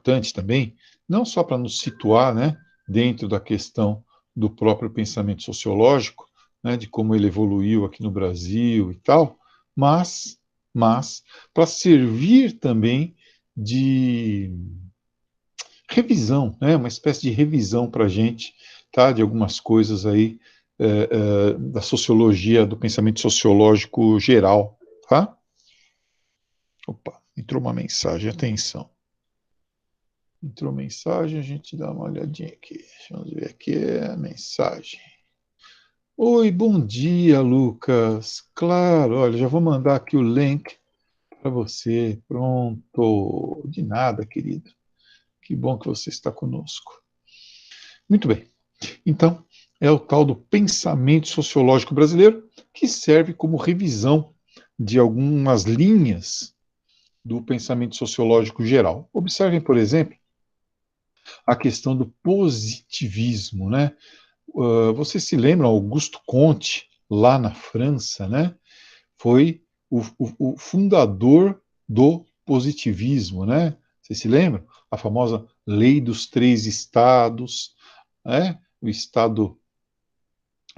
importante também, não só para nos situar, né, dentro da questão do próprio pensamento sociológico, né, de como ele evoluiu aqui no Brasil e tal, mas para servir também de revisão, né, uma espécie de revisão para a gente, tá, de algumas coisas aí da sociologia, do pensamento sociológico geral, tá? Opa, entrou uma mensagem, atenção. Entrou mensagem, a gente dá uma olhadinha aqui. Vamos ver aqui a mensagem. Oi, bom dia, Lucas. Claro, olha, já vou mandar aqui o link para você. Pronto. De nada, querida. Que bom que você está conosco. Muito bem. Então, é o tal do pensamento sociológico brasileiro, que serve como revisão de algumas linhas do pensamento sociológico geral. Observem, por exemplo, a questão do positivismo, né? Você se lembra, Augusto Comte, lá na França, né? Foi o fundador do positivismo, né? Você se lembra? A famosa Lei dos Três Estados, né? O Estado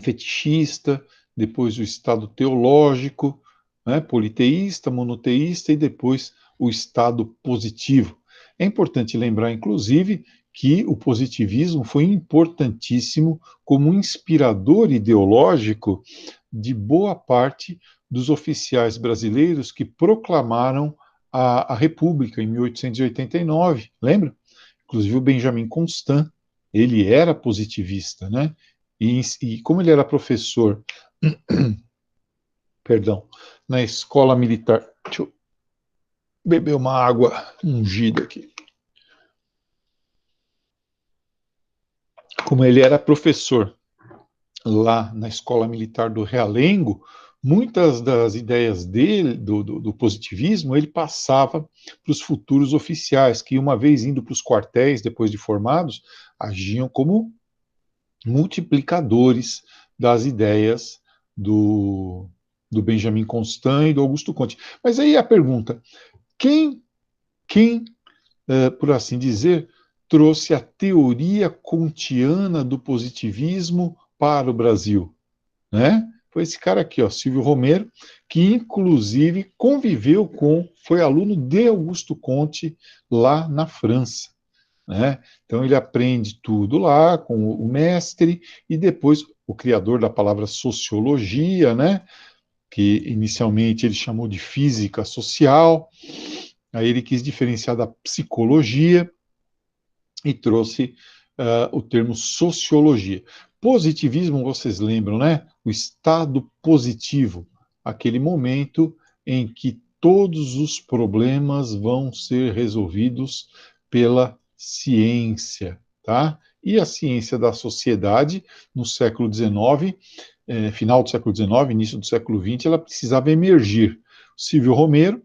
fetichista, depois o Estado teológico, né? Politeísta, monoteísta e depois o Estado positivo. É importante lembrar, inclusive, que o positivismo foi importantíssimo como inspirador ideológico de boa parte dos oficiais brasileiros que proclamaram a República em 1889, lembra? Inclusive o Benjamin Constant, ele era positivista, né? E como ele era professor, perdão, na escola militar, deixa eu beber uma água ungida aqui. Como ele era professor lá na escola militar do Realengo, muitas das ideias dele, do positivismo, ele passava para os futuros oficiais, que uma vez indo para os quartéis, depois de formados, agiam como multiplicadores das ideias do Benjamin Constant e do Augusto Comte. Mas aí a pergunta, quem por assim dizer, trouxe a teoria kantiana do positivismo para o Brasil, né? Foi esse cara aqui, ó, Silvio Romero, que inclusive foi aluno de Augusto Comte lá na França, né? Então ele aprende tudo lá com o mestre e depois o criador da palavra sociologia, né? Que inicialmente ele chamou de física social, aí ele quis diferenciar da psicologia e trouxe o termo sociologia. Positivismo, vocês lembram, né? O estado positivo, aquele momento em que todos os problemas vão ser resolvidos pela ciência, tá? E a ciência da sociedade, no século XIX, final do século XIX, início do século XX, ela precisava emergir. Silvio Romero,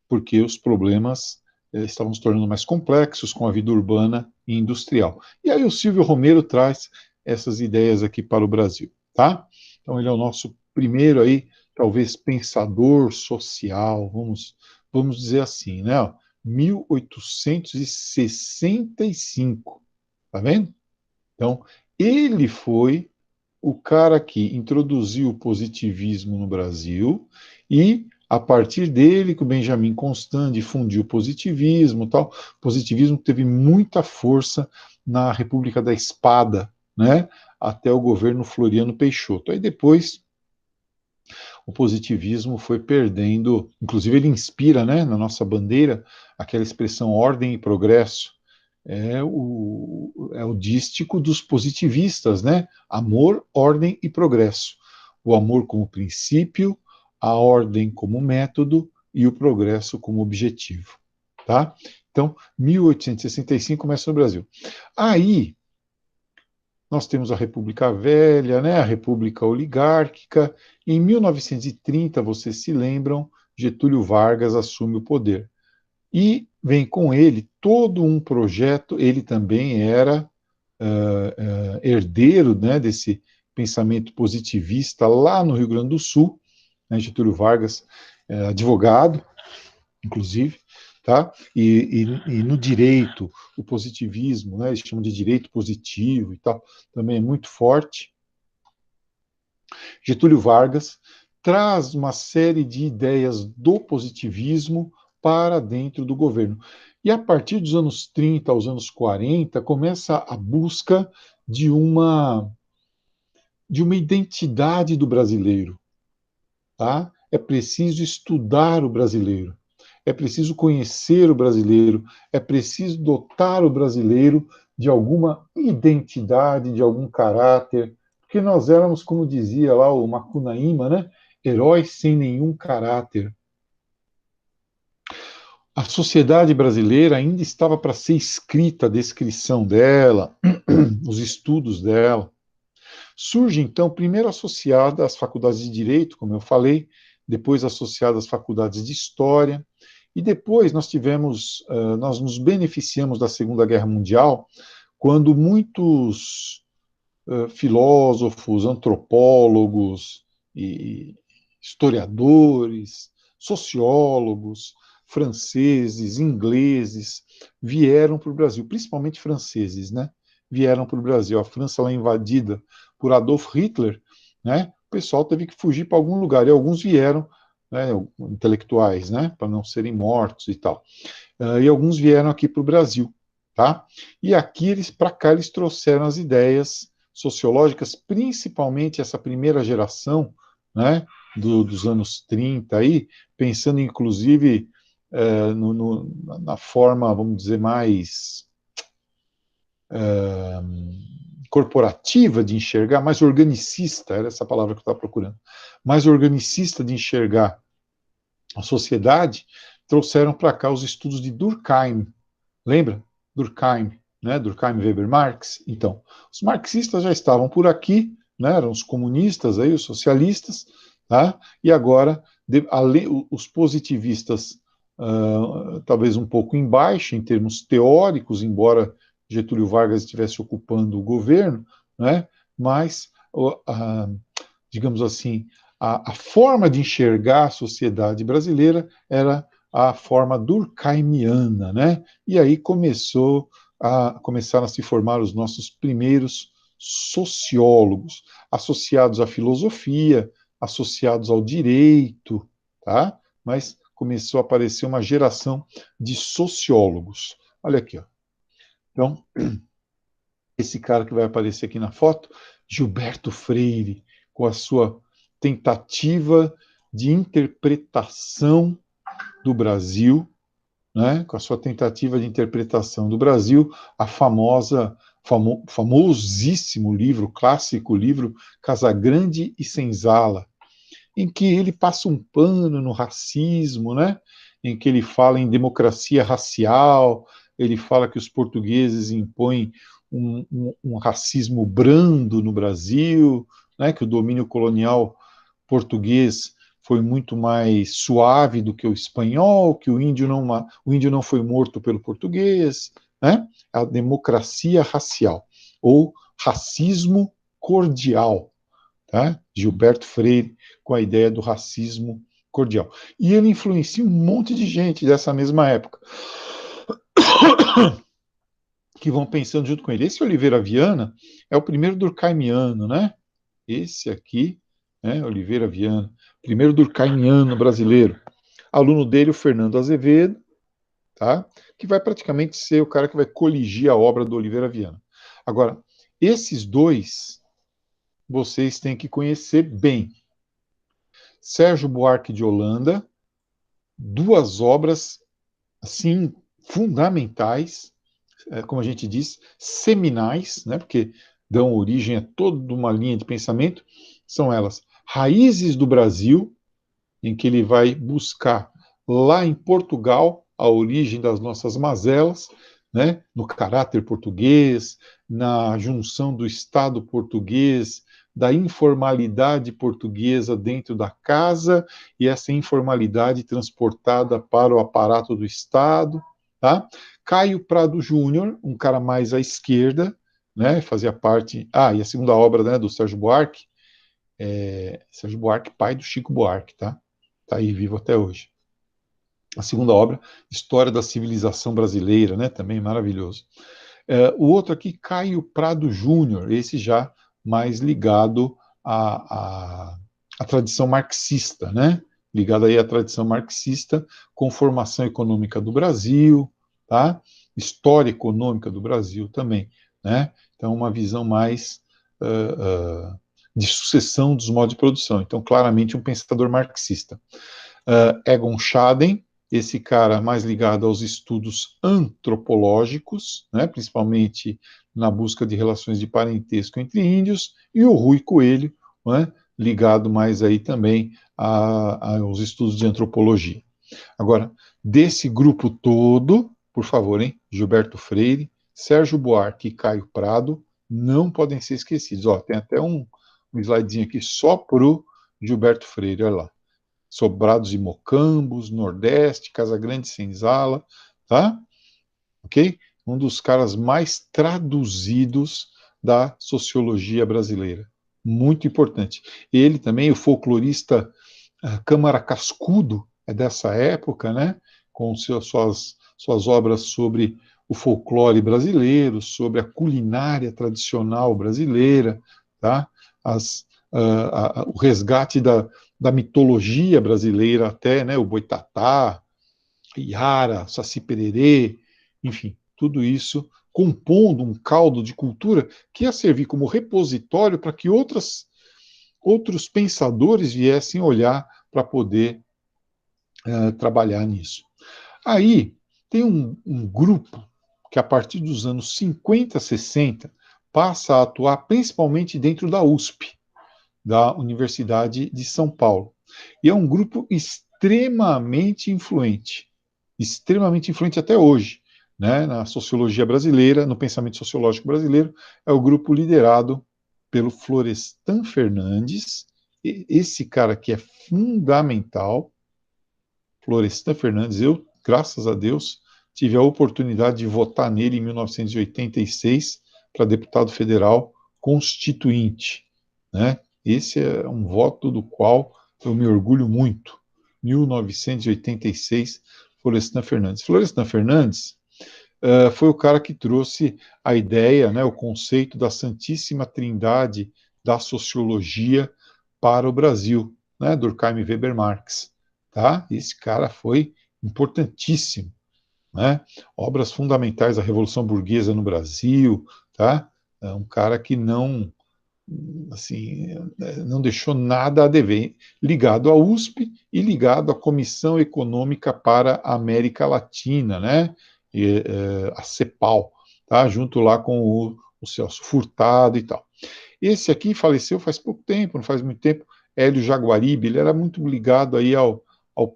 porque os problemas estavam se tornando mais complexos com a vida urbana e industrial. E aí o Silvio Romero traz essas ideias aqui para o Brasil, tá? Então ele é o nosso primeiro aí, talvez, pensador social, vamos dizer assim, né? 1865, tá vendo? Então, ele foi o cara que introduziu o positivismo no Brasil e a partir dele que o Benjamin Constant difundiu o positivismo, tal. O positivismo teve muita força na República da Espada, né? Até o governo Floriano Peixoto. Aí depois o positivismo foi perdendo, inclusive ele inspira, né, na nossa bandeira, aquela expressão ordem e progresso. É o dístico dos positivistas, né? Amor, ordem e progresso. O amor como princípio, a ordem como método e o progresso como objetivo, tá? Então, 1865 começa no Brasil. Aí, nós temos a República Velha, né? A República Oligárquica. Em 1930, vocês se lembram, Getúlio Vargas assume o poder. E vem com ele todo um projeto, ele também era herdeiro, né, desse pensamento positivista lá no Rio Grande do Sul, né, Getúlio Vargas, advogado, inclusive, tá? E no direito, o positivismo, né? Eles chamam de direito positivo e tal, também é muito forte. Getúlio Vargas traz uma série de ideias do positivismo para dentro do governo. E a partir dos anos 30 aos anos 40, começa a busca de uma identidade do brasileiro, tá? É preciso estudar o brasileiro, é preciso conhecer o brasileiro, é preciso dotar o brasileiro de alguma identidade, de algum caráter, porque nós éramos, como dizia lá o Macunaíma, né? Heróis sem nenhum caráter. A sociedade brasileira ainda estava para ser escrita a descrição dela, os estudos dela. Surge, então, primeiro associada às faculdades de Direito, como eu falei, depois associada às faculdades de História, e depois nós nos beneficiamos da Segunda Guerra Mundial, quando muitos filósofos, antropólogos e historiadores, sociólogos, franceses, ingleses, vieram para o Brasil, principalmente franceses, né? Vieram para o Brasil. A França lá invadida por Adolf Hitler, né? O pessoal teve que fugir para algum lugar, e alguns vieram, né, intelectuais, né, para não serem mortos e tal. E alguns vieram aqui para o Brasil, tá? E aqui para cá eles trouxeram as ideias sociológicas, principalmente essa primeira geração, né, dos anos 30 aí, pensando inclusive na forma, vamos dizer, mais corporativa de enxergar, mais organicista, era essa palavra que eu estava procurando, mais organicista de enxergar a sociedade, trouxeram para cá os estudos de Durkheim. Lembra? Durkheim, né? Durkheim, Weber, Marx. Então, os marxistas já estavam por aqui, né? Eram os comunistas aí, os socialistas, tá? E agora, os positivistas, talvez um pouco embaixo em termos teóricos, embora Getúlio Vargas estivesse ocupando o governo, né? Mas, digamos assim, a forma de enxergar a sociedade brasileira era a forma durkheimiana, né? E aí começaram a se formar os nossos primeiros sociólogos, associados à filosofia, associados ao direito, tá? Mas começou a aparecer uma geração de sociólogos. Olha aqui, ó. Então, esse cara que vai aparecer aqui na foto, Gilberto Freire, com a sua tentativa de interpretação do Brasil, né, com a sua tentativa de interpretação do Brasil, a famosíssimo livro, clássico livro, Casagrande e Senzala, em que ele passa um pano no racismo, né, em que ele fala em democracia racial, ele fala que os portugueses impõem um racismo brando no Brasil, né, que o domínio colonial português foi muito mais suave do que o espanhol, que o índio não foi morto pelo português, né? A democracia racial, ou racismo cordial, tá? Gilberto Freire, com a ideia do racismo cordial. E ele influencia um monte de gente dessa mesma época, que vão pensando junto com ele. Esse Oliveira Viana é o primeiro durkheimiano, né? Esse aqui, né, Oliveira Viana, primeiro durkheimiano brasileiro. Aluno dele, o Fernando Azevedo, tá? Que vai praticamente ser o cara que vai coligir a obra do Oliveira Viana. Agora, esses dois vocês têm que conhecer bem. Sérgio Buarque de Holanda, duas obras assim fundamentais, como a gente diz, seminais, né? Porque dão origem a toda uma linha de pensamento. São elas Raízes do Brasil, em que ele vai buscar lá em Portugal a origem das nossas mazelas, né, no caráter português, na junção do Estado português, da informalidade portuguesa dentro da casa e essa informalidade transportada para o aparato do Estado, tá? Caio Prado Júnior, um cara mais à esquerda, né, fazia parte... e a segunda obra, né, do Sérgio Buarque, Sérgio Buarque, pai do Chico Buarque, tá? Tá aí vivo até hoje. A segunda obra, História da Civilização Brasileira, né? Também maravilhoso. O outro aqui, Caio Prado Júnior, esse já mais ligado à tradição marxista, né? Ligado aí à tradição marxista, com formação econômica do Brasil, tá? História econômica do Brasil também, né? Então, uma visão mais de sucessão dos modos de produção. Então, claramente, um pensador marxista. Egon Schaden, esse cara mais ligado aos estudos antropológicos, né, principalmente na busca de relações de parentesco entre índios, e o Rui Coelho, né, ligado mais aí também aos estudos de antropologia. Agora, desse grupo todo, por favor, hein, Gilberto Freire, Sérgio Buarque e Caio Prado não podem ser esquecidos. Ó, tem até um slidezinho aqui só para o Gilberto Freire, olha lá. Sobrados e Mocambos, Nordeste, Casagrande Senzala, tá? Ok? Um dos caras mais traduzidos da sociologia brasileira. Muito importante. Ele também, o folclorista Câmara Cascudo, é dessa época, né? Com suas obras sobre o folclore brasileiro, sobre a culinária tradicional brasileira, tá? O resgate da mitologia brasileira até, né? O Boitatá, Iara, Saci Pererê, enfim, tudo isso compondo um caldo de cultura que ia servir como repositório para que outros pensadores viessem olhar para poder trabalhar nisso. Aí tem um grupo que, a partir dos anos 50, 60, passa a atuar principalmente dentro da USP, da Universidade de São Paulo. E é um grupo extremamente influente até hoje, né, na sociologia brasileira, no pensamento sociológico brasileiro, é o grupo liderado pelo Florestan Fernandes. Esse cara aqui é fundamental, Florestan Fernandes. Eu, graças a Deus, tive a oportunidade de votar nele em 1986 para deputado federal constituinte, né? Esse é um voto do qual eu me orgulho muito. 1986, Florestan Fernandes. Florestan Fernandes foi o cara que trouxe a ideia, né, o conceito da Santíssima Trindade da sociologia para o Brasil, né, Durkheim, Weber, Marx. Tá? Esse cara foi importantíssimo, né? Obras fundamentais da Revolução Burguesa no Brasil, tá? É um cara que não, assim, não deixou nada a dever, ligado à USP e ligado à Comissão Econômica para a América Latina, né? A CEPAL, tá? Junto lá com o Celso Furtado e tal. Esse aqui faleceu faz pouco tempo, não faz muito tempo, Hélio Jaguaribe. Ele era muito ligado aí ao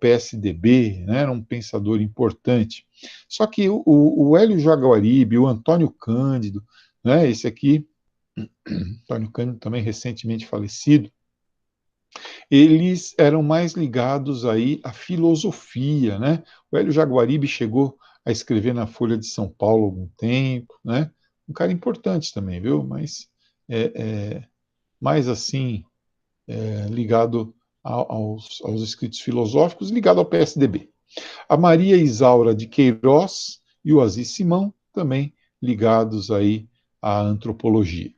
PSDB, né? Era um pensador importante. Só que o Hélio Jaguaribe, o Antônio Cândido, né? Esse aqui, Antônio Cândido também recentemente falecido, eles eram mais ligados aí à filosofia, né? O Hélio Jaguaribe chegou a escrever na Folha de São Paulo há algum tempo, né? Um cara importante também, viu? Mas mais assim, ligado aos escritos filosóficos, ligado ao PSDB. A Maria Isaura de Queiroz e o Aziz Simão, também ligados aí à antropologia.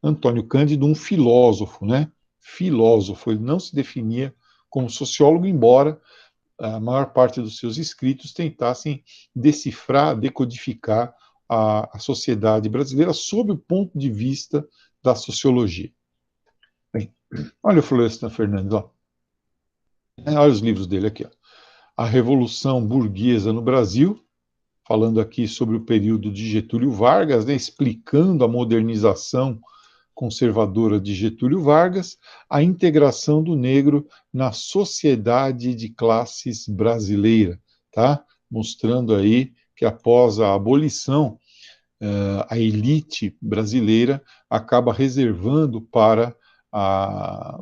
Antônio Cândido, um filósofo, né? Filósofo, ele não se definia como sociólogo, embora a maior parte dos seus escritos tentassem decifrar, decodificar a sociedade brasileira sob o ponto de vista da sociologia. Bem, olha o Florestan Fernandes, ó. Olha os livros dele aqui, ó. A Revolução Burguesa no Brasil, falando aqui sobre o período de Getúlio Vargas, né, explicando a modernização conservadora de Getúlio Vargas, a integração do negro na sociedade de classes brasileira, tá? Mostrando aí que após a abolição, a elite brasileira acaba reservando para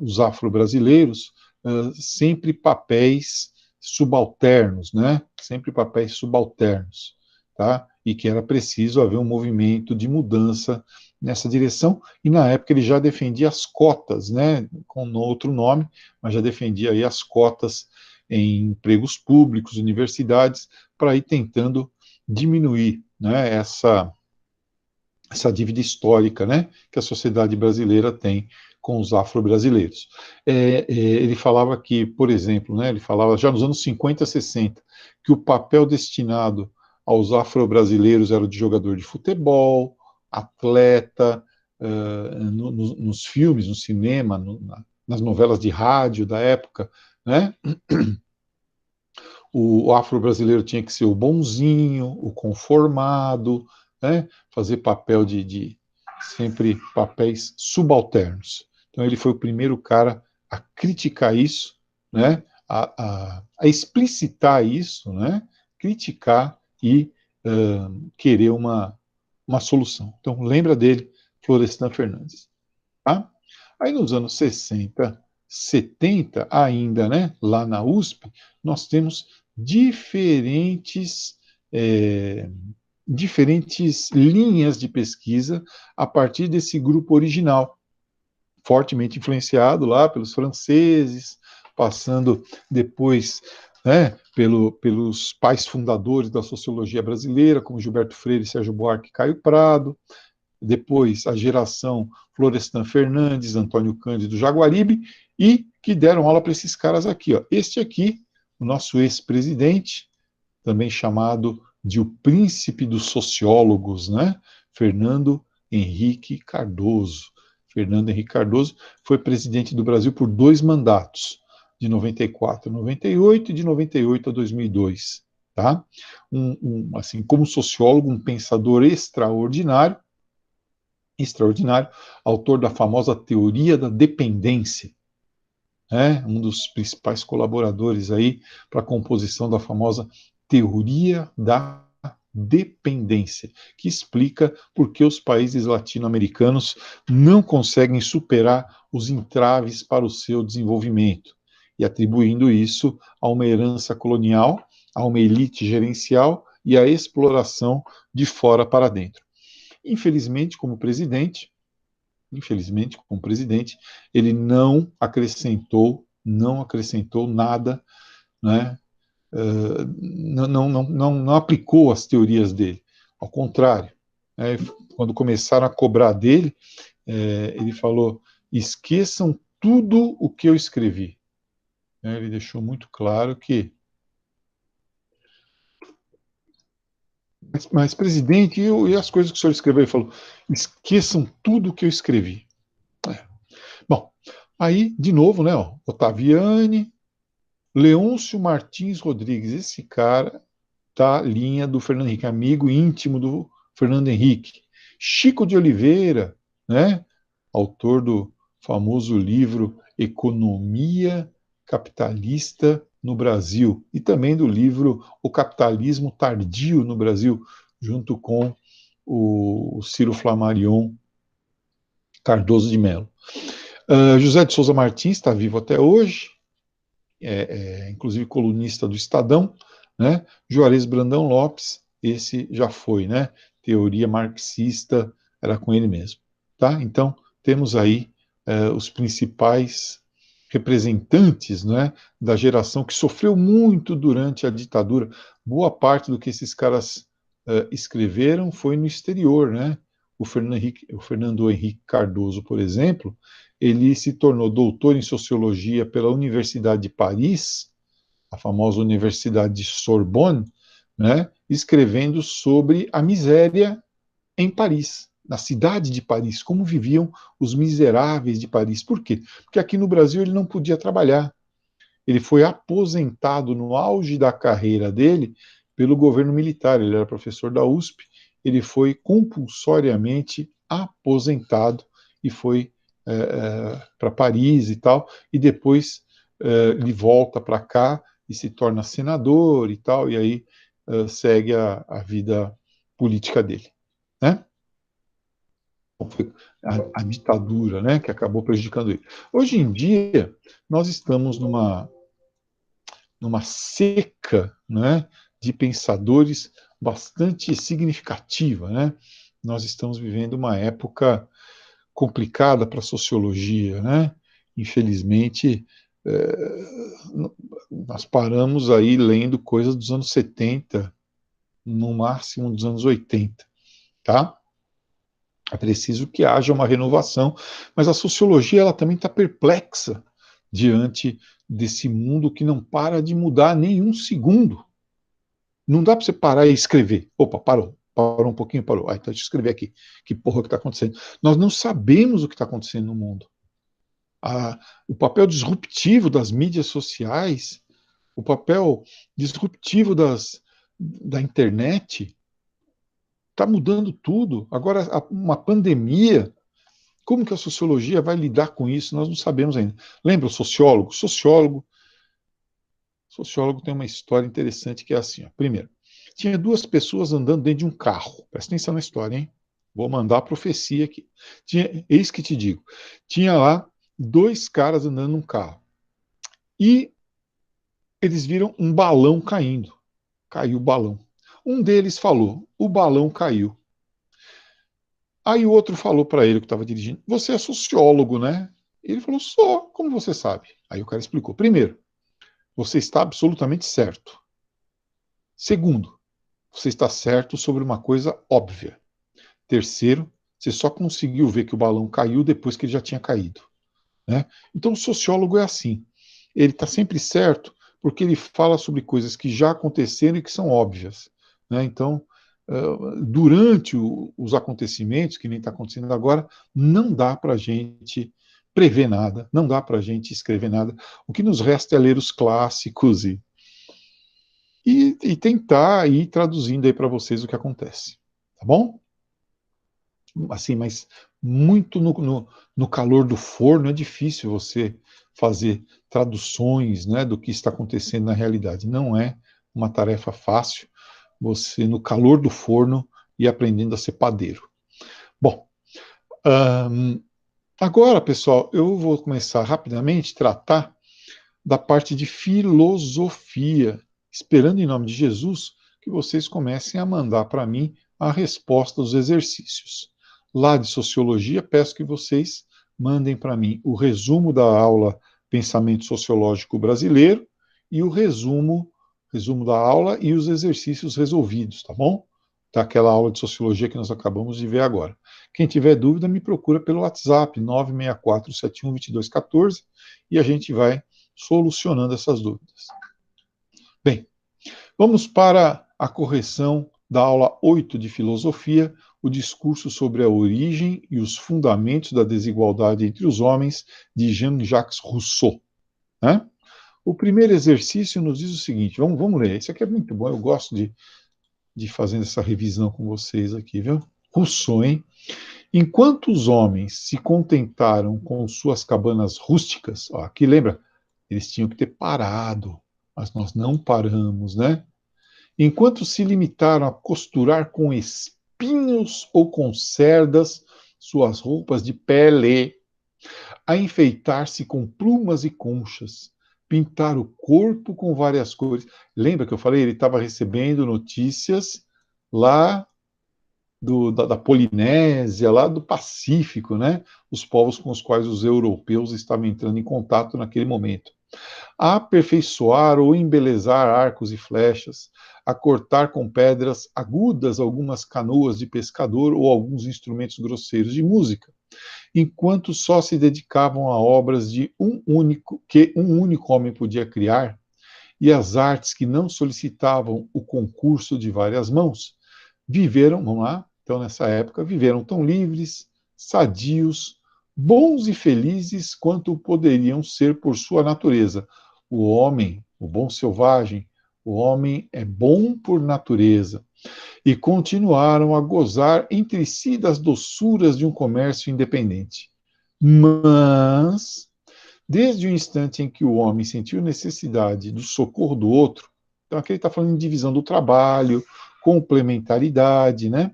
os afro-brasileiros sempre papéis subalternos, né? Sempre papéis subalternos, tá? E que era preciso haver um movimento de mudança nessa direção, e na época ele já defendia as cotas, né? Com outro nome, mas já defendia aí as cotas em empregos públicos, universidades, para ir tentando diminuir, né, essa dívida histórica, né, que a sociedade brasileira tem com os afro-brasileiros. Ele falava que, por exemplo, né, ele falava já nos anos 50, 60, que o papel destinado aos afro-brasileiros era o de jogador de futebol, atleta, nos filmes, no cinema, nas novelas de rádio da época, né? O afro-brasileiro tinha que ser o bonzinho, o conformado, né? Fazer papel de sempre papéis subalternos. Então ele foi o primeiro cara a criticar isso, né? A explicitar isso, né? Criticar e querer uma solução. Então lembra dele, Florestan Fernandes. Tá? Aí nos anos 60, 70, ainda, né, lá na USP, nós temos é, diferentes linhas de pesquisa a partir desse grupo original, fortemente influenciado lá pelos franceses, passando depois, né, pelos pais fundadores da sociologia brasileira, como Gilberto Freire, Sérgio Buarque e Caio Prado, depois a geração Florestan Fernandes, Antônio Cândido Jaguaribe, e que deram aula para esses caras aqui. Ó. Este aqui, o nosso ex-presidente, também chamado de o príncipe dos sociólogos, né? Fernando Henrique Cardoso. Fernando Henrique Cardoso foi presidente do Brasil por 2 mandatos, de 94 a 98 e de 98 a 2002. Tá? Assim, como sociólogo, um pensador extraordinário, autor da famosa teoria da dependência, né? Um dos principais colaboradores aí para a composição da famosa teoria da dependência, que explica por que os países latino-americanos não conseguem superar os entraves para o seu desenvolvimento, e atribuindo isso a uma herança colonial, a uma elite gerencial e à exploração de fora para dentro. Infelizmente, como presidente, ele não acrescentou nada, né? Não aplicou as teorias dele. Ao contrário, né? Quando começaram a cobrar dele, ele falou: esqueçam tudo o que eu escrevi. Ele deixou muito claro que, mas presidente, e as coisas que o senhor escreveu? Ele falou: esqueçam tudo o que eu escrevi. Bom, aí, de novo, né, ó, Ottaviani, Leôncio Martins Rodrigues, esse cara tá linha do Fernando Henrique, amigo íntimo do Fernando Henrique. Chico de Oliveira, né, autor do famoso livro Economia Capitalista no Brasil, e também do livro O Capitalismo Tardio no Brasil, junto com o Ciro Flammarion Cardoso de Mello. José de Souza Martins está vivo até hoje, inclusive colunista do Estadão, né? Juarez Brandão Lopes, esse já foi, né? Teoria marxista, era com ele mesmo, tá? Então, temos aí os principais representantes, né, da geração que sofreu muito durante a ditadura. Boa parte do que esses caras escreveram foi no exterior, né? O Fernando Henrique Cardoso, por exemplo, ele se tornou doutor em sociologia pela Universidade de Paris, a famosa Universidade de Sorbonne, né, escrevendo sobre a miséria em Paris, na cidade de Paris, como viviam os miseráveis de Paris. Por quê? Porque aqui no Brasil ele não podia trabalhar. Ele foi aposentado no auge da carreira dele pelo governo militar. Ele era professor da USP. Ele foi compulsoriamente aposentado e foi para Paris e tal. E depois ele volta para cá e se torna senador e tal. E aí segue a vida política dele, né? Foi a ditadura, né, que acabou prejudicando ele. Hoje em dia, nós estamos numa seca, né, de pensadores bastante significativa, né? Nós estamos vivendo uma época complicada para a sociologia, né? Infelizmente, Nós paramos aí lendo coisas dos anos 70, no máximo dos anos 80, tá? É preciso que haja uma renovação, mas a sociologia ela também está perplexa diante desse mundo que não para de mudar nem um segundo. Não dá para você parar e escrever. Opa, parou um pouquinho, parou. Ah, então deixa eu escrever aqui. Que porra que está acontecendo? Nós não sabemos o que está acontecendo no mundo. O papel disruptivo das mídias sociais, o papel disruptivo da internet, está mudando tudo. Agora, uma pandemia, como que a sociologia vai lidar com isso? Nós não sabemos ainda. Lembra o sociólogo? Sociólogo tem uma história interessante que é assim. Ó. Primeiro, tinha duas pessoas andando dentro de um carro. Presta atenção na história, hein? Vou mandar a profecia aqui. Eis que te digo. Tinha lá dois caras andando num carro. E eles viram um balão caindo. Caiu o balão. Um deles falou: o balão caiu. Aí o outro falou para ele que estava dirigindo: você é sociólogo, né? Ele falou: sou. Como você sabe? Aí o cara explicou: primeiro, você está absolutamente certo. Segundo, você está certo sobre uma coisa óbvia. Terceiro, você só conseguiu ver que o balão caiu depois que ele já tinha caído. Né? Então, o sociólogo é assim. Ele está sempre certo porque ele fala sobre coisas que já aconteceram e que são óbvias. Né? Então, durante os acontecimentos, que nem está acontecendo agora, não dá para a gente prever nada, não dá para a gente escrever nada. O que nos resta é ler os clássicos e tentar ir traduzindo aí para vocês o que acontece. Tá bom? Assim, mas muito no calor do forno é difícil você fazer traduções, né, do que está acontecendo na realidade. Não é uma tarefa fácil você, no calor do forno, ir aprendendo a ser padeiro. Bom, agora, pessoal, eu vou começar rapidamente a tratar da parte de filosofia, esperando em nome de Jesus que vocês comecem a mandar para mim a resposta aos exercícios. Lá de sociologia, peço que vocês mandem para mim o resumo da aula Pensamento Sociológico Brasileiro e o resumo da aula e os exercícios resolvidos, tá bom? Daquela aula de sociologia que nós acabamos de ver agora. Quem tiver dúvida, me procura pelo WhatsApp 964-712214 e a gente vai solucionando essas dúvidas. Bem, vamos para a correção da aula 8 de filosofia, o discurso sobre a origem e os fundamentos da desigualdade entre os homens, de Jean-Jacques Rousseau. Né? O primeiro exercício nos diz o seguinte, vamos ler, isso aqui é muito bom, eu gosto de fazer essa revisão com vocês aqui, viu? Rousseau, hein? Enquanto os homens se contentaram com suas cabanas rústicas, ó, aqui lembra, eles tinham que ter parado, mas nós não paramos, né? Enquanto se limitaram a costurar com espinhos ou com cerdas suas roupas de pele, a enfeitar-se com plumas e conchas, pintar o corpo com várias cores. Lembra que eu falei? Ele estava recebendo notícias lá da Polinésia, lá do Pacífico, né? Os povos com os quais os europeus estavam entrando em contato naquele momento. A aperfeiçoar ou embelezar arcos e flechas, a cortar com pedras agudas algumas canoas de pescador ou alguns instrumentos grosseiros de música, enquanto só se dedicavam a obras que um único homem podia criar, e as artes que não solicitavam o concurso de várias mãos, viveram, vamos lá, então nessa época, viveram tão livres, sadios, bons e felizes quanto poderiam ser por sua natureza. O homem, o bom selvagem, o homem é bom por natureza. E continuaram a gozar entre si das doçuras de um comércio independente. Mas, desde o instante em que o homem sentiu necessidade do socorro do outro, então aqui ele está falando de divisão do trabalho, complementaridade, né?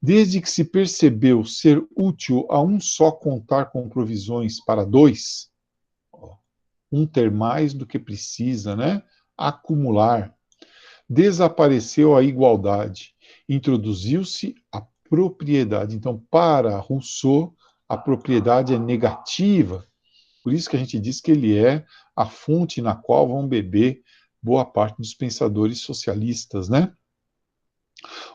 Desde que se percebeu ser útil a um só contar com provisões para dois, um ter mais do que precisa, né? Acumular. Desapareceu a igualdade, introduziu-se a propriedade. Então, para Rousseau, a propriedade é negativa. Por isso que a gente diz que ele é a fonte na qual vão beber boa parte dos pensadores socialistas, né?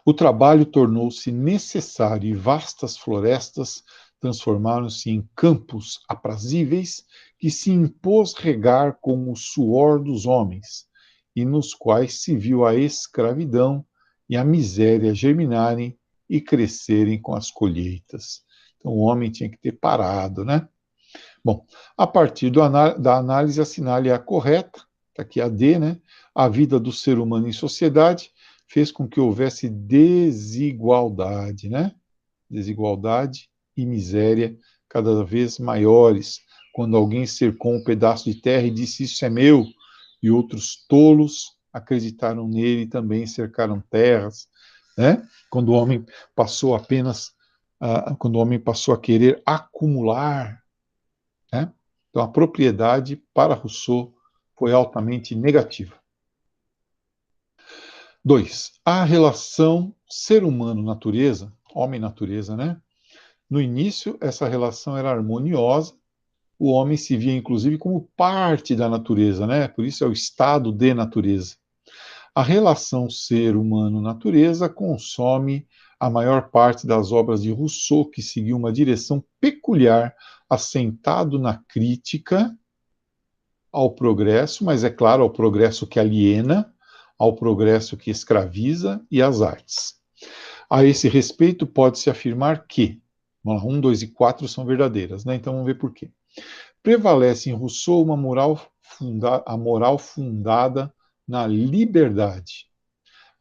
O trabalho tornou-se necessário e vastas florestas transformaram-se em campos aprazíveis que se impôs regar com o suor dos homens, e nos quais se viu a escravidão e a miséria germinarem e crescerem com as colheitas. Então o homem tinha que ter parado, né? Bom, a partir da análise, assinale a correta, está aqui a D, né? A vida do ser humano em sociedade fez com que houvesse desigualdade, né? Desigualdade e miséria cada vez maiores. Quando alguém cercou um pedaço de terra e disse: Isso é meu, e outros tolos acreditaram nele e também cercaram terras, né? Quando o homem passou apenas, quando o homem passou a querer acumular, né? Então, a propriedade, para Rousseau, foi altamente negativa. 2. A relação ser humano-natureza, homem-natureza, né? No início, essa relação era harmoniosa, o homem se via, inclusive, como parte da natureza, né? Por isso é o estado de natureza. A relação ser humano-natureza consome a maior parte das obras de Rousseau, que seguiu uma direção peculiar, assentado na crítica ao progresso, mas é claro, ao progresso que aliena, ao progresso que escraviza e às artes. A esse respeito, pode-se afirmar que, vamos lá, 1, 2 e 4 são verdadeiras, né? Então vamos ver por quê. Prevalece em Rousseau uma a moral fundada na liberdade,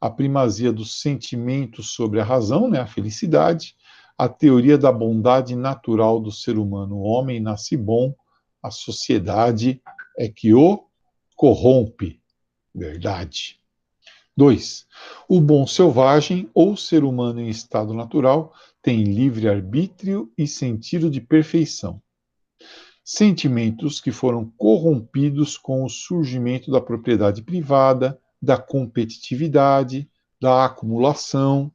a primazia dos sentimentos sobre a razão, né, a felicidade, a teoria da bondade natural do ser humano. O homem nasce bom, a sociedade é que o corrompe. Verdade. 2. O bom selvagem, ou ser humano em estado natural, tem livre-arbítrio e sentido de perfeição. Sentimentos que foram corrompidos com o surgimento da propriedade privada, da competitividade, da acumulação.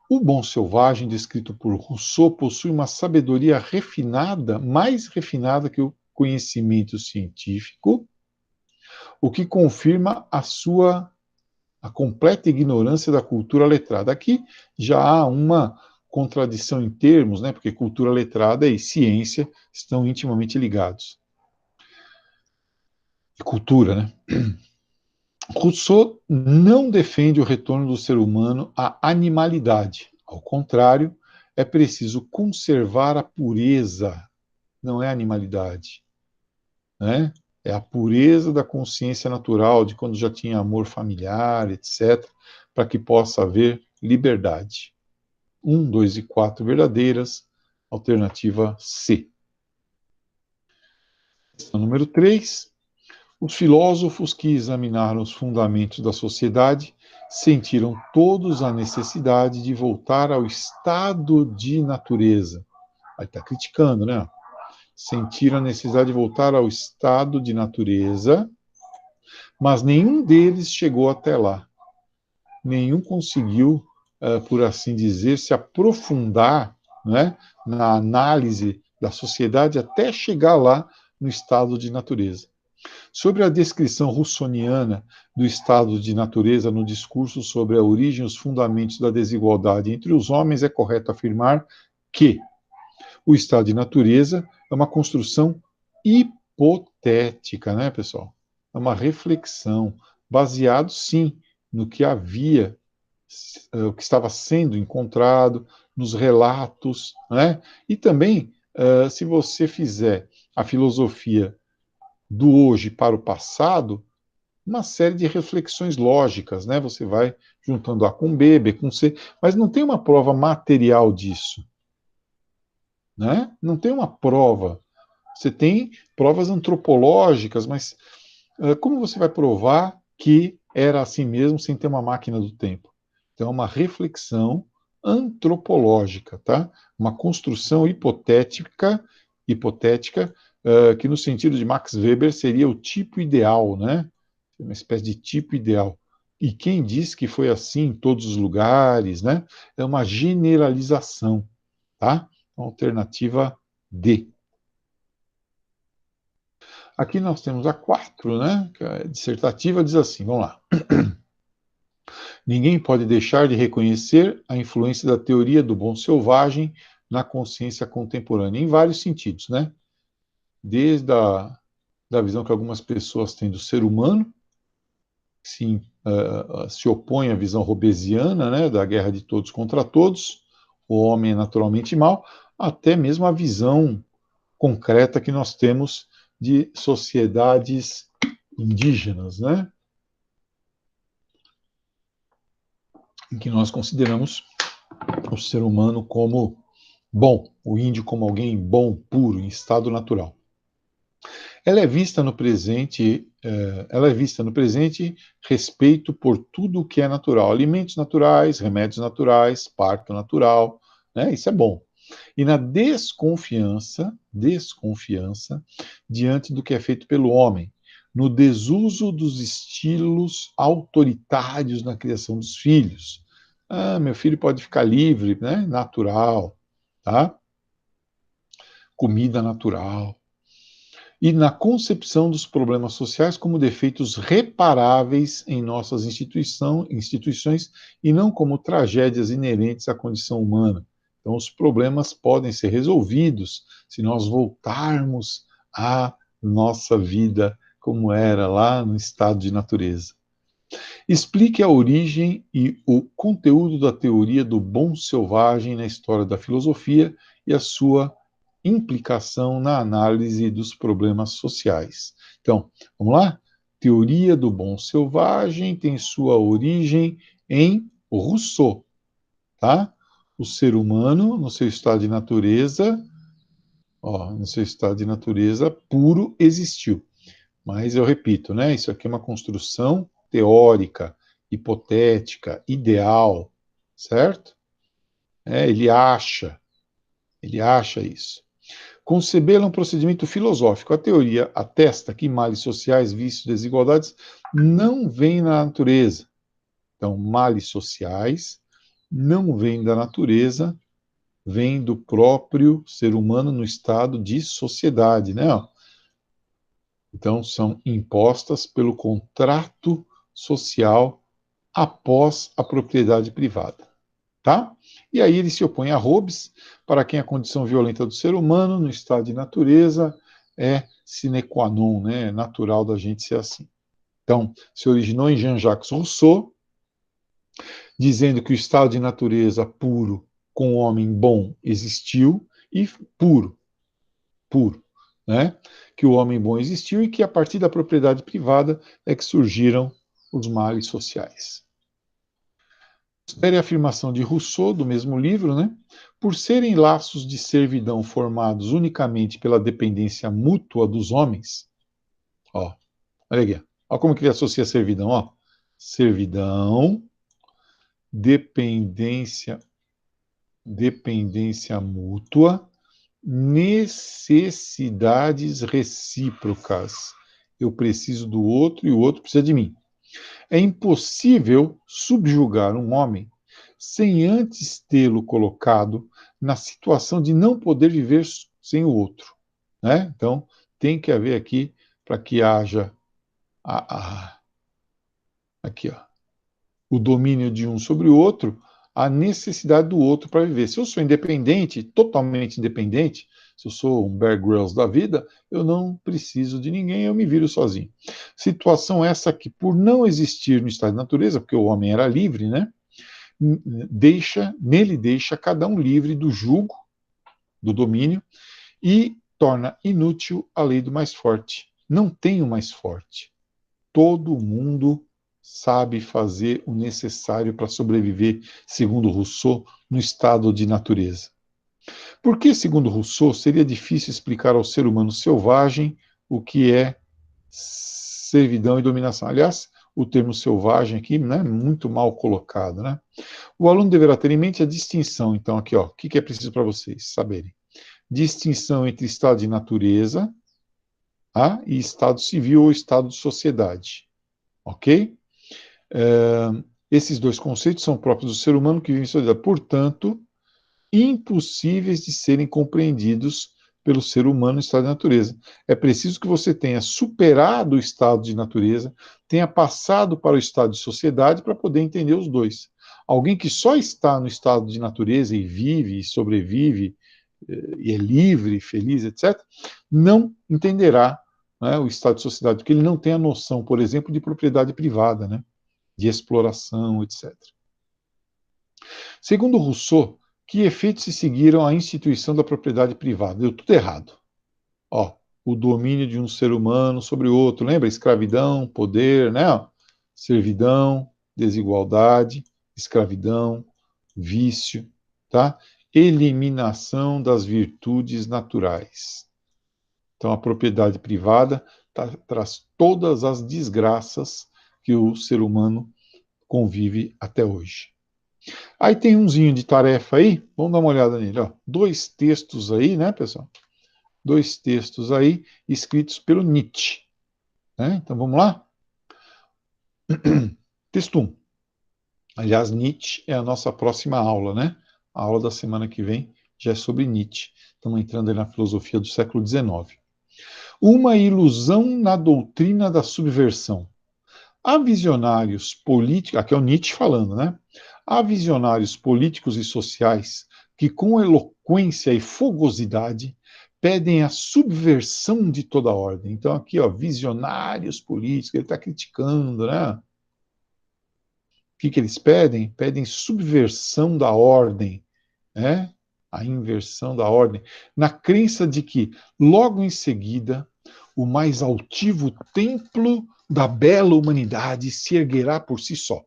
O bom selvagem, descrito por Rousseau, possui uma sabedoria refinada, mais refinada que o conhecimento científico, o que confirma a completa ignorância da cultura letrada. Aqui já há uma contradição em termos, né, porque cultura letrada e ciência estão intimamente ligados. E cultura, né? Rousseau não defende o retorno do ser humano à animalidade. Ao contrário, é preciso conservar a pureza, não é animalidade, né? É a pureza da consciência natural, de quando já tinha amor familiar, etc., para que possa haver liberdade. 1, 2 e 4 verdadeiras, alternativa C. Questão número 3. Os filósofos que examinaram os fundamentos da sociedade sentiram todos a necessidade de voltar ao estado de natureza. Aí está criticando, né? Sentiram a necessidade de voltar ao estado de natureza, mas nenhum deles chegou até lá. Nenhum conseguiu, por assim dizer, se aprofundar, né, na análise da sociedade até chegar lá no estado de natureza. Sobre a descrição russoniana do estado de natureza no discurso sobre a origem e os fundamentos da desigualdade entre os homens, é correto afirmar que o estado de natureza é uma construção hipotética, né, pessoal? É uma reflexão, baseado, sim, no que havia, o que estava sendo encontrado, nos relatos, né? E também, se você fizer a filosofia do hoje para o passado, uma série de reflexões lógicas, né? Você vai juntando A com B, B com C, mas não tem uma prova material disso, né? Não tem uma prova. Você tem provas antropológicas, mas como você vai provar que era assim mesmo sem ter uma máquina do tempo? Então, é uma reflexão antropológica, tá? Uma construção hipotética, que no sentido de Max Weber seria o tipo ideal, né? Uma espécie de tipo ideal. E quem diz que foi assim em todos os lugares, né? É uma generalização, tá? Alternativa D. Aqui nós temos a 4, né? Que é dissertativa, diz assim, vamos lá. Ninguém pode deixar de reconhecer a influência da teoria do bom selvagem na consciência contemporânea, em vários sentidos, né? Desde da visão que algumas pessoas têm do ser humano, sim, se opõe à visão hobbesiana, né, da guerra de todos contra todos, o homem é naturalmente mau, até mesmo a visão concreta que nós temos de sociedades indígenas, né, em que nós consideramos o ser humano como bom, o índio como alguém bom, puro, em estado natural. Ela é vista no presente respeito por tudo o que é natural, alimentos naturais, remédios naturais, parto natural, né? Isso é bom. E na desconfiança diante do que é feito pelo homem, no desuso dos estilos autoritários na criação dos filhos. Ah, meu filho pode ficar livre, né? Natural, tá? Comida natural e na concepção dos problemas sociais como defeitos reparáveis em nossas instituições e não como tragédias inerentes à condição humana. Então, os problemas podem ser resolvidos se nós voltarmos à nossa vida como era lá no estado de natureza. Explique a origem e o conteúdo da teoria do bom selvagem na história da filosofia e a sua implicação na análise dos problemas sociais. Então, vamos lá? Teoria do bom selvagem tem sua origem em Rousseau, tá? O ser humano, no seu estado de natureza, no seu estado de natureza puro, existiu. Mas eu repito, né? Isso aqui é uma construção teórica, hipotética, ideal, certo? Ele acha isso. Concebê-la é um procedimento filosófico. A teoria atesta que males sociais, vícios, desigualdades não vêm na natureza. Então, males sociais não vêm da natureza, vêm do próprio ser humano no estado de sociedade, né? Então, são impostas pelo contrato social após a propriedade privada. Tá? E aí ele se opõe a Hobbes, para quem a condição violenta do ser humano, no estado de natureza, é sine qua non, né? É natural da gente ser assim. Então, se originou em Jean-Jacques Rousseau, dizendo que o estado de natureza puro com o homem bom existiu, e puro, né? Que o homem bom existiu e que a partir da propriedade privada é que surgiram os males sociais. Espere a afirmação de Rousseau, do mesmo livro, né? Por serem laços de servidão formados unicamente pela dependência mútua dos homens, ó, olha aqui, ó como que ele associa a servidão, ó. Servidão, dependência mútua, necessidades recíprocas. Eu preciso do outro e o outro precisa de mim. É impossível subjugar um homem sem antes tê-lo colocado na situação de não poder viver sem o outro, né? Então, tem que haver aqui, para que haja aqui, ó, o domínio de um sobre o outro, a necessidade do outro para viver. Se eu sou independente, totalmente independente, se eu sou um Bear Grylls da vida, eu não preciso de ninguém, eu me viro sozinho. Situação essa que, por não existir no estado de natureza, porque o homem era livre, né? Nele deixa cada um livre do jugo, do domínio, e torna inútil a lei do mais forte. Não tem o mais forte. Todo mundo sabe fazer o necessário para sobreviver, segundo Rousseau, no estado de natureza. Por que, segundo Rousseau, seria difícil explicar ao ser humano selvagem o que é servidão e dominação? Aliás, o termo selvagem aqui, né, muito mal colocado, né? O aluno deverá ter em mente a distinção, então, aqui, ó, o que é preciso para vocês saberem? Distinção entre estado de natureza, e estado civil ou estado de sociedade, ok? Esses dois conceitos são próprios do ser humano que vive em sociedade, portanto, impossíveis de serem compreendidos pelo ser humano no estado de natureza. É preciso que você tenha superado o estado de natureza, tenha passado para o estado de sociedade para poder entender os dois. Alguém que só está no estado de natureza e vive, e sobrevive, e é livre, feliz, etc., não entenderá, né, o estado de sociedade, porque ele não tem a noção, por exemplo, de propriedade privada, né, de exploração, etc. Segundo Rousseau, que efeitos se seguiram à instituição da propriedade privada? Deu tudo errado. Ó, o domínio de um ser humano sobre o outro, lembra? Escravidão, poder, né? Servidão, desigualdade, escravidão, vício, tá? Eliminação das virtudes naturais. Então, a propriedade privada traz todas as desgraças que o ser humano convive até hoje. Aí tem umzinho de tarefa aí, vamos dar uma olhada nele. Ó. 2 textos aí, né, pessoal? 2 textos aí, escritos pelo Nietzsche. Né? Então vamos lá? Texto 1. Aliás, Nietzsche é a nossa próxima aula, né? A aula da semana que vem já é sobre Nietzsche. Estamos entrando aí na filosofia do século XIX. Uma ilusão na doutrina da subversão. Há visionários políticos, aqui é o Nietzsche falando, né? Há visionários políticos e sociais que, com eloquência e fogosidade, pedem a subversão de toda a ordem. Então, aqui, ó, visionários políticos, ele está criticando, né? O que eles pedem? Pedem subversão da ordem, né? A inversão da ordem, na crença de que, logo em seguida, o mais altivo templo da bela humanidade se erguerá por si só.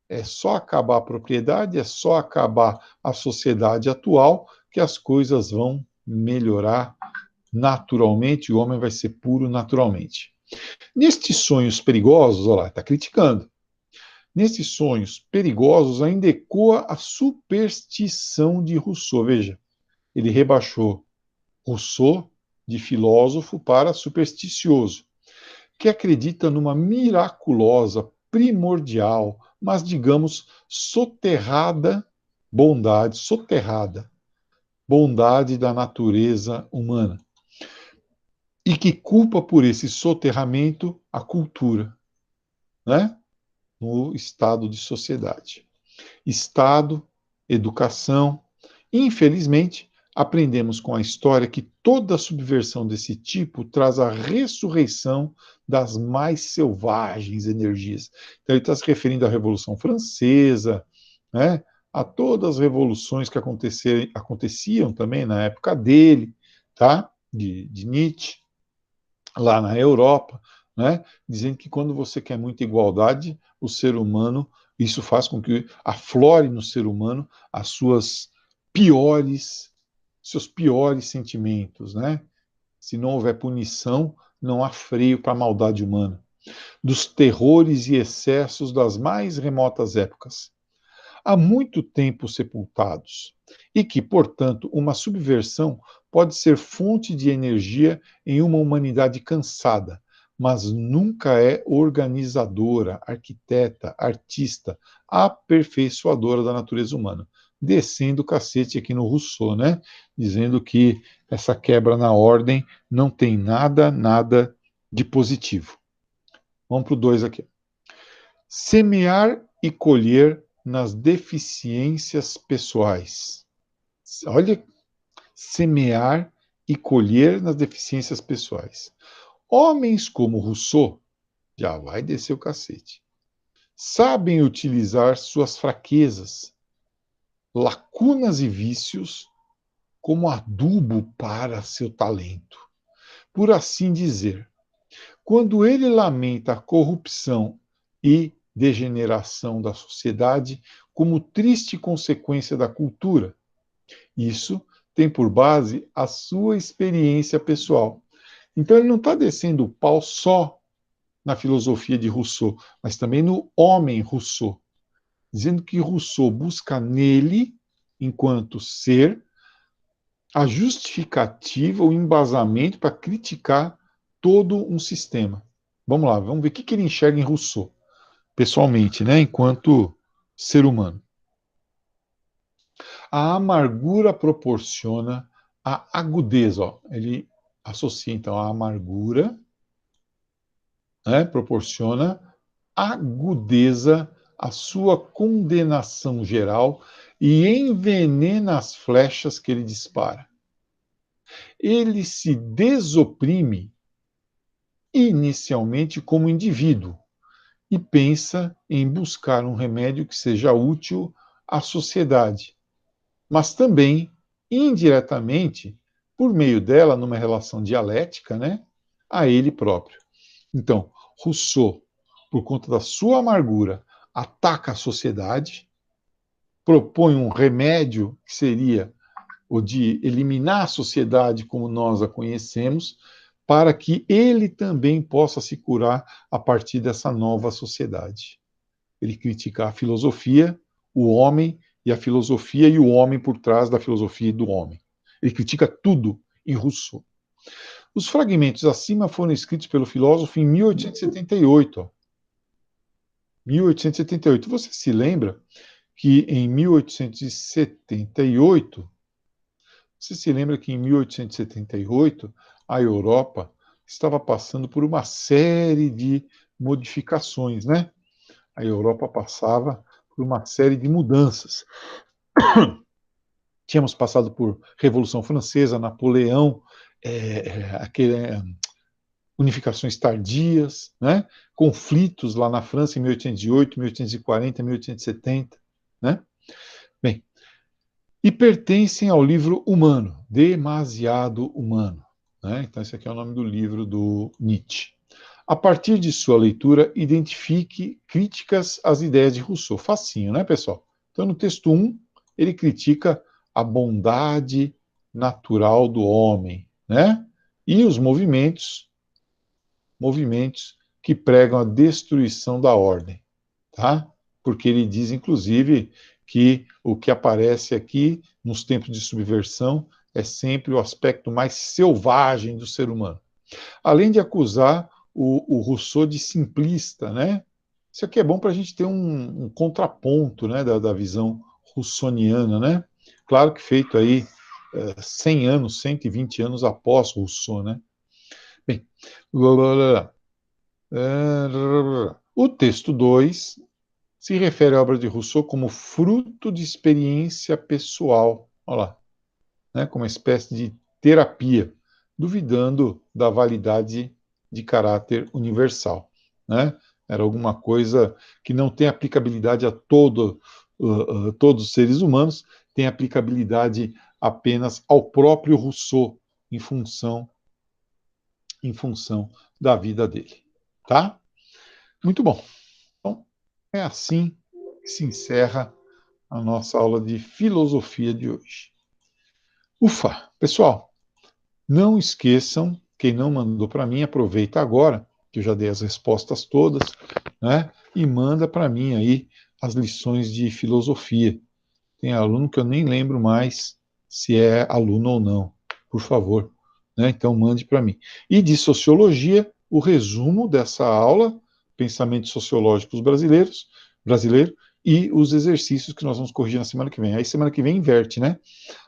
É só acabar a propriedade, é só acabar a sociedade atual que as coisas vão melhorar naturalmente, o homem vai ser puro naturalmente. Nestes sonhos perigosos, olha lá, está criticando. Nestes sonhos perigosos ainda ecoa a superstição de Rousseau. Veja, ele rebaixou Rousseau de filósofo para supersticioso, que acredita numa miraculosa, primordial, mas digamos soterrada bondade da natureza humana. E que culpa por esse soterramento a cultura, né? No estado de sociedade. Estado, educação. Infelizmente, aprendemos com a história que toda subversão desse tipo traz a ressurreição das mais selvagens energias. Então, ele está se referindo à Revolução Francesa, né, a todas as revoluções que aconteciam também na época dele, tá, de Nietzsche, lá na Europa, né, dizendo que quando você quer muita igualdade, o ser humano, isso faz com que aflore no ser humano as seus piores sentimentos, né? Se não houver punição, não há freio para a maldade humana. Dos terrores e excessos das mais remotas épocas. Há muito tempo sepultados, e que, portanto, uma subversão pode ser fonte de energia em uma humanidade cansada, mas nunca é organizadora, arquiteta, artista, aperfeiçoadora da natureza humana. Descendo o cacete aqui no Rousseau, né? Dizendo que essa quebra na ordem não tem nada de positivo. Vamos para o 2 aqui. Semear e colher nas deficiências pessoais. Olha, semear e colher nas deficiências pessoais. Homens como Rousseau, já vai descer o cacete, sabem utilizar suas fraquezas, lacunas e vícios como adubo para seu talento. Por assim dizer, quando ele lamenta a corrupção e degeneração da sociedade como triste consequência da cultura, isso tem por base a sua experiência pessoal. Então ele não está descendo o pau só na filosofia de Rousseau, mas também no homem Rousseau, dizendo que Rousseau busca nele, enquanto ser, a justificativa, o embasamento para criticar todo um sistema. Vamos lá, vamos ver o que ele enxerga em Rousseau, pessoalmente, né, enquanto ser humano. A amargura proporciona a agudeza, ó, ele associa então a amargura, né, proporciona agudeza à sua condenação geral e envenena as flechas que ele dispara. Ele se desoprime inicialmente como indivíduo e pensa em buscar um remédio que seja útil à sociedade, mas também, indiretamente, por meio dela, numa relação dialética, né, a ele próprio. Então, Rousseau, por conta da sua amargura, ataca a sociedade, propõe um remédio que seria o de eliminar a sociedade como nós a conhecemos, para que ele também possa se curar a partir dessa nova sociedade. Ele critica a filosofia, o homem e a filosofia e o homem por trás da filosofia e do homem. Ele critica tudo em Rousseau. Os fragmentos acima foram escritos pelo filósofo em 1878. Ó. 1878. Você se lembra que em 1878, você se lembra que em 1878 a Europa estava passando por uma série de modificações, né? A Europa passava por uma série de mudanças. Tínhamos passado por Revolução Francesa, Napoleão, unificações tardias, né? Conflitos lá na França em 1808, 1840, 1870, né? Bem, e pertencem ao livro Humano, Demasiado Humano. Né? Então, esse aqui é o nome do livro do Nietzsche. A partir de sua leitura, identifique críticas às ideias de Rousseau. Facinho, né, pessoal? Então, no texto 1, ele critica a bondade natural do homem, né? E os movimentos que pregam a destruição da ordem, tá? Porque ele diz, inclusive, que o que aparece aqui nos tempos de subversão é sempre o aspecto mais selvagem do ser humano. Além de acusar o Rousseau de simplista, né? Isso aqui é bom para a gente ter um contraponto, né, da visão russoniana, né? Claro que feito aí 100 anos, 120 anos após Rousseau, né? Bem, o texto 2 se refere à obra de Rousseau como fruto de experiência pessoal, olha lá, né, como uma espécie de terapia, duvidando da validade de caráter universal. Né? Era alguma coisa que não tem aplicabilidade a todos os seres humanos, tem aplicabilidade apenas ao próprio Rousseau, em função da vida dele. Tá? Muito bom. Então, é assim que se encerra a nossa aula de filosofia de hoje. Ufa! Pessoal, não esqueçam, quem não mandou para mim, aproveita agora, que eu já dei as respostas todas, né? E manda para mim aí as lições de filosofia. Tem aluno que eu nem lembro mais se é aluno ou não, por favor. Né? Então mande para mim. E de sociologia, o resumo dessa aula, pensamentos sociológicos brasileiro, e os exercícios que nós vamos corrigir na semana que vem. Aí semana que vem inverte, né?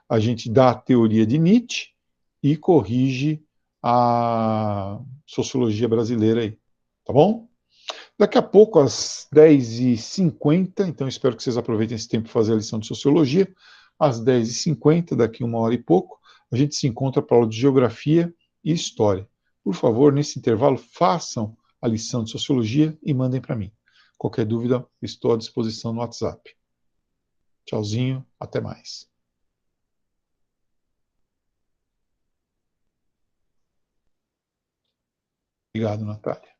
A gente dá a teoria de Nietzsche e corrige a sociologia brasileira aí. Tá bom? Daqui a pouco, às 10h50, então espero que vocês aproveitem esse tempo para fazer a lição de sociologia. Às 10h50, daqui uma hora e pouco, a gente se encontra para a aula de geografia e história. Por favor, nesse intervalo, façam a lição de sociologia e mandem para mim. Qualquer dúvida, estou à disposição no WhatsApp. Tchauzinho, até mais. Obrigado, Natália.